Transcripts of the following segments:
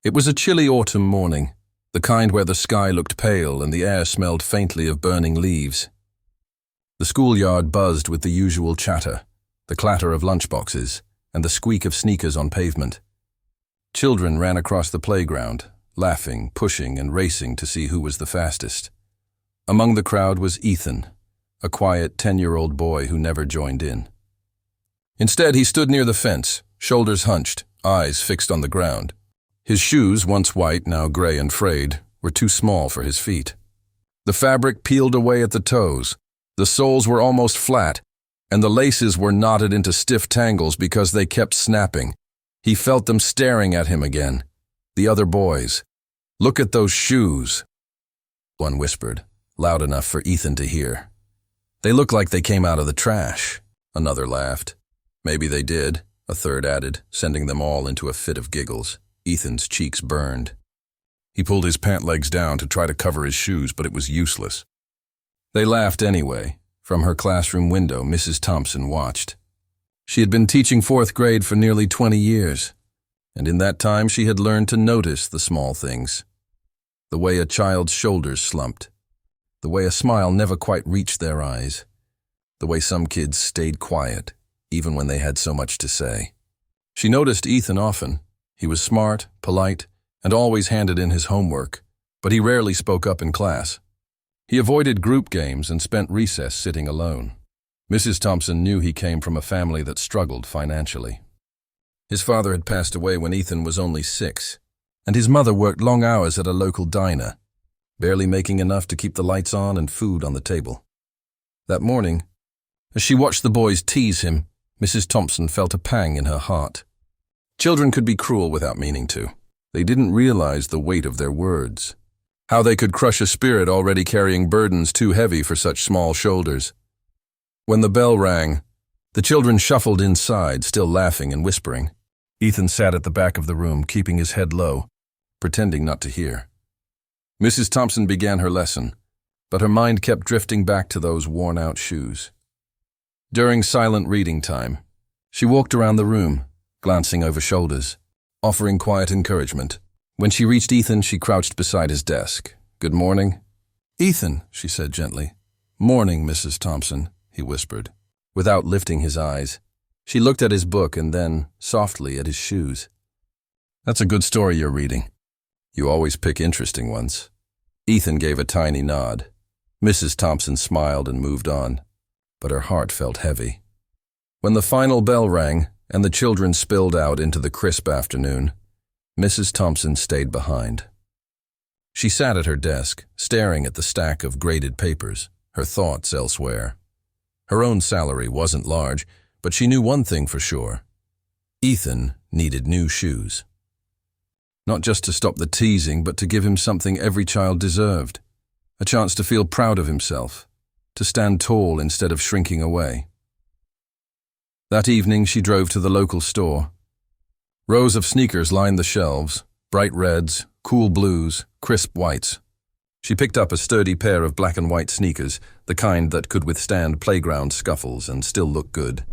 It was a chilly autumn morning, the kind where the sky looked pale and the air smelled faintly of burning leaves. The schoolyard buzzed with the usual chatter, the clatter of lunchboxes, and the squeak of sneakers on pavement. Children ran across the playground, laughing, pushing, and racing to see who was the fastest. Among the crowd was Ethan, a quiet 10-year-old boy who never joined in. Instead, he stood near the fence, shoulders hunched, eyes fixed on the ground. His shoes, once white, now gray and frayed, were too small for his feet. The fabric peeled away at the toes, the soles were almost flat, and the laces were knotted into stiff tangles because they kept snapping. He felt them staring at him again. The other boys. "Look at those shoes," one whispered, loud enough for Ethan to hear. "They look like they came out of the trash," another laughed. "Maybe they did," a third added, sending them all into a fit of giggles. Ethan's cheeks burned. He pulled his pant legs down to try to cover his shoes, but it was useless. They laughed anyway. From her classroom window, Mrs. Thompson watched. She had been teaching 4th grade for nearly 20 years, and in that time she had learned to notice the small things. The way a child's shoulders slumped, the way a smile never quite reached their eyes, the way some kids stayed quiet, even when they had so much to say. She noticed Ethan often. He was smart, polite, and always handed in his homework, but he rarely spoke up in class. He avoided group games and spent recess sitting alone. Mrs. Thompson knew he came from a family that struggled financially. His father had passed away when Ethan was only 6, and his mother worked long hours at a local diner, barely making enough to keep the lights on and food on the table. That morning, as she watched the boys tease him, Mrs. Thompson felt a pang in her heart. Children could be cruel without meaning to. They didn't realize the weight of their words, how they could crush a spirit already carrying burdens too heavy for such small shoulders. When the bell rang, the children shuffled inside, still laughing and whispering. Ethan sat at the back of the room, keeping his head low, pretending not to hear. Mrs. Thompson began her lesson, but her mind kept drifting back to those worn-out shoes. During silent reading time, she walked around the room, glancing over shoulders, offering quiet encouragement. When she reached Ethan, she crouched beside his desk. "Good morning." "Ethan," she said gently. "Morning, Mrs. Thompson," he whispered. Without lifting his eyes, she looked at his book and then, softly, at his shoes. "That's a good story you're reading. You always pick interesting ones." Ethan gave a tiny nod. Mrs. Thompson smiled and moved on, but her heart felt heavy. When the final bell rang and the children spilled out into the crisp afternoon, Mrs. Thompson stayed behind. She sat at her desk, staring at the stack of graded papers, her thoughts elsewhere. Her own salary wasn't large, but she knew one thing for sure. Ethan needed new shoes. Not just to stop the teasing, but to give him something every child deserved. A chance to feel proud of himself, to stand tall instead of shrinking away. That evening, she drove to the local store. Rows of sneakers lined the shelves, bright reds, cool blues, crisp whites. She picked up a sturdy pair of black and white sneakers, the kind that could withstand playground scuffles and still look good.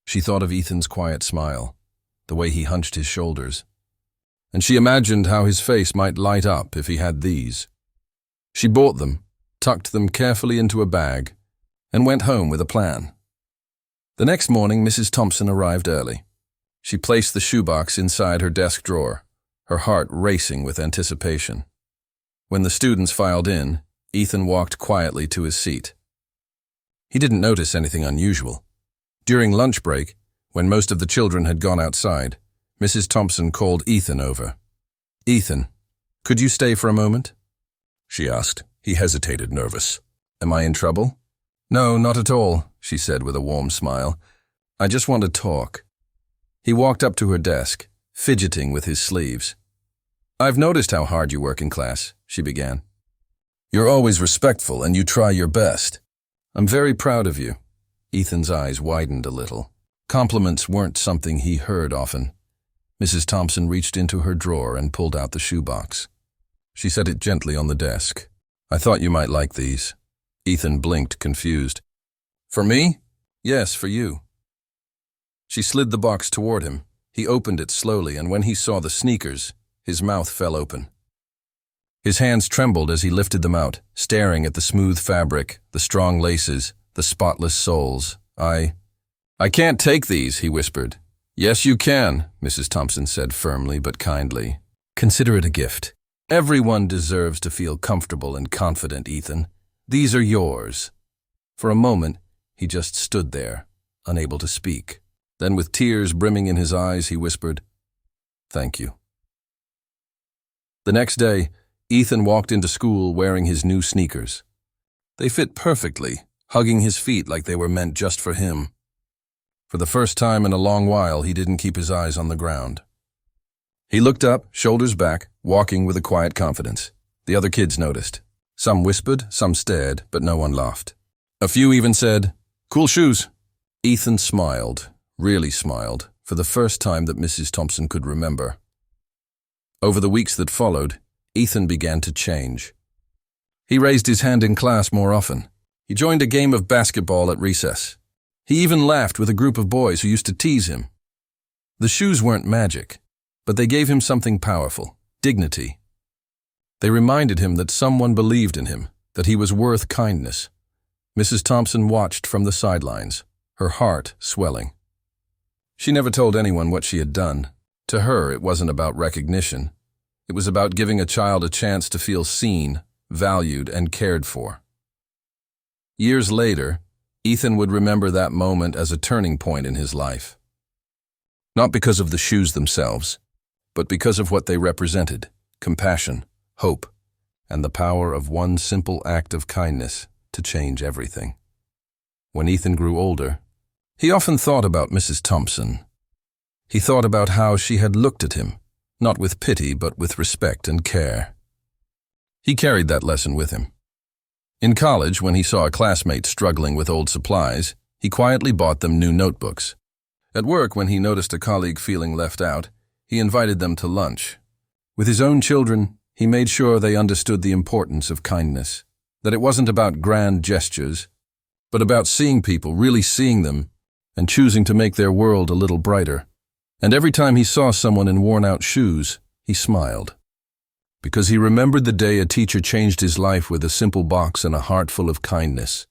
She thought of Ethan's quiet smile, the way he hunched his shoulders, and she imagined how his face might light up if he had these. She bought them, tucked them carefully into a bag, and went home with a plan. The next morning, Mrs. Thompson arrived early. She placed the shoebox inside her desk drawer, her heart racing with anticipation. When the students filed in, Ethan walked quietly to his seat. He didn't notice anything unusual. During lunch break, when most of the children had gone outside, Mrs. Thompson called Ethan over. "Ethan, could you stay for a moment?" she asked. He hesitated, nervous. "Am I in trouble?" "No, not at all," she said with a warm smile. "I just want to talk." He walked up to her desk, fidgeting with his sleeves. "I've noticed how hard you work in class," she began. "You're always respectful and you try your best. I'm very proud of you." Ethan's eyes widened a little. Compliments weren't something he heard often. Mrs. Thompson reached into her drawer and pulled out the shoebox. She set it gently on the desk. "I thought you might like these." Ethan blinked, confused. "For me?" "Yes, for you." She slid the box toward him. He opened it slowly, and when he saw the sneakers, his mouth fell open. His hands trembled as he lifted them out, staring at the smooth fabric, the strong laces, the spotless soles. I can't take these, he whispered. Yes, you can, Mrs. Thompson said firmly but kindly. Consider it a gift. Everyone deserves to feel comfortable and confident, Ethan. These are yours. For a moment, he just stood there, unable to speak. Then with tears brimming in his eyes, he whispered, "Thank you." The next day, Ethan walked into school wearing his new sneakers. They fit perfectly, hugging his feet like they were meant just for him. For the first time in a long while, he didn't keep his eyes on the ground. He looked up, shoulders back, walking with a quiet confidence. The other kids noticed. Some whispered, some stared, but no one laughed. A few even said, "Cool shoes." Ethan smiled, really smiled, for the first time that Mrs. Thompson could remember. Over the weeks that followed, Ethan began to change. He raised his hand in class more often. He joined a game of basketball at recess. He even laughed with a group of boys who used to tease him. The shoes weren't magic, but they gave him something powerful, dignity. They reminded him that someone believed in him, that he was worth kindness. Mrs. Thompson watched from the sidelines, her heart swelling. She never told anyone what she had done. To her, it wasn't about recognition. It was about giving a child a chance to feel seen, valued, and cared for. Years later, Ethan would remember that moment as a turning point in his life. Not because of the shoes themselves, but because of what they represented: compassion, hope, and the power of one simple act of kindness to change everything. When Ethan grew older, he often thought about Mrs. Thompson. He thought about how she had looked at him, not with pity but with respect and care. He carried that lesson with him. In college, when he saw a classmate struggling with old supplies, he quietly bought them new notebooks. At work, when he noticed a colleague feeling left out, he invited them to lunch. With his own children, he made sure they understood the importance of kindness, that it wasn't about grand gestures, but about seeing people, really seeing them, and choosing to make their world a little brighter. And every time he saw someone in worn-out shoes, he smiled. Because he remembered the day a teacher changed his life with a simple box and a heart full of kindness.